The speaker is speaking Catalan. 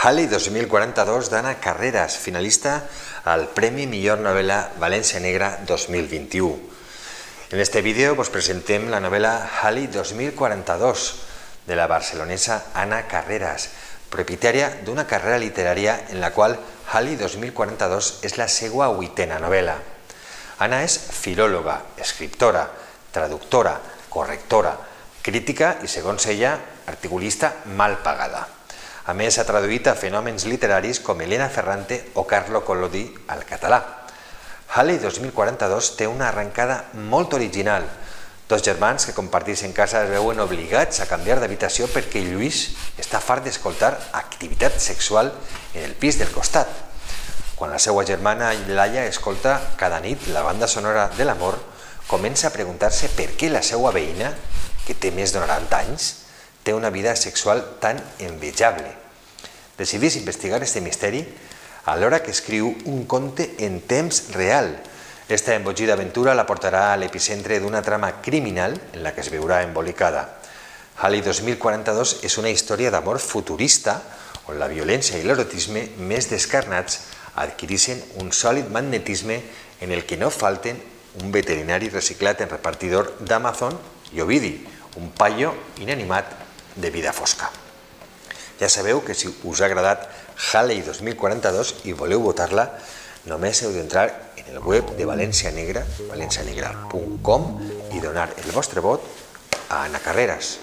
Halley 2042 d'Anna Carreras, finalista al Premi Millor Novel·la València Negra 2021. En este vídeo vos presentem la novel·la Halley 2042 de la barcelonesa Anna Carreras, propietària d'una carrera literària en la qual Halley 2042 és la seva 8a novel·la. Anna és filòloga, escriptora, traductora, correctora, crítica i, segons ella, articulista mal pagada. A més, ha traduït a fenòmens literaris com Elena Ferrante o Carlo Collodi al català. Halley 2042 té una arrencada molt original. Dos germans que comparteixen casa es veuen obligats a canviar d'habitació perquè Lluís està fart d'escoltar activitat sexual en el pis del costat. Quan la seva germana Laia escolta cada nit la banda sonora de l'amor, comença a preguntar-se per què la seva veïna, que té més de 90 anys, té una vida sexual tan envejable. Decideix investigar aquest misteri alhora que escriu un conte en temps real. Esta embogida aventura la portarà a l'epicentre d'una trama criminal en la que es veurà embolicada. Halley 2042 és una història d'amor futurista on la violència i l'erotisme més descarnats adquireixen un sòlid magnetisme en el que no falten un veterinari reciclat en repartidor d'Amazon i Ovidi, un paio inanimat de vida fosca. Ja sabeu que si us ha agradat Halley 2042 i voleu votar-la, només heu d'entrar en el web de València Negra, valencianegra.com, i donar el vostre vot a Anna Carreras.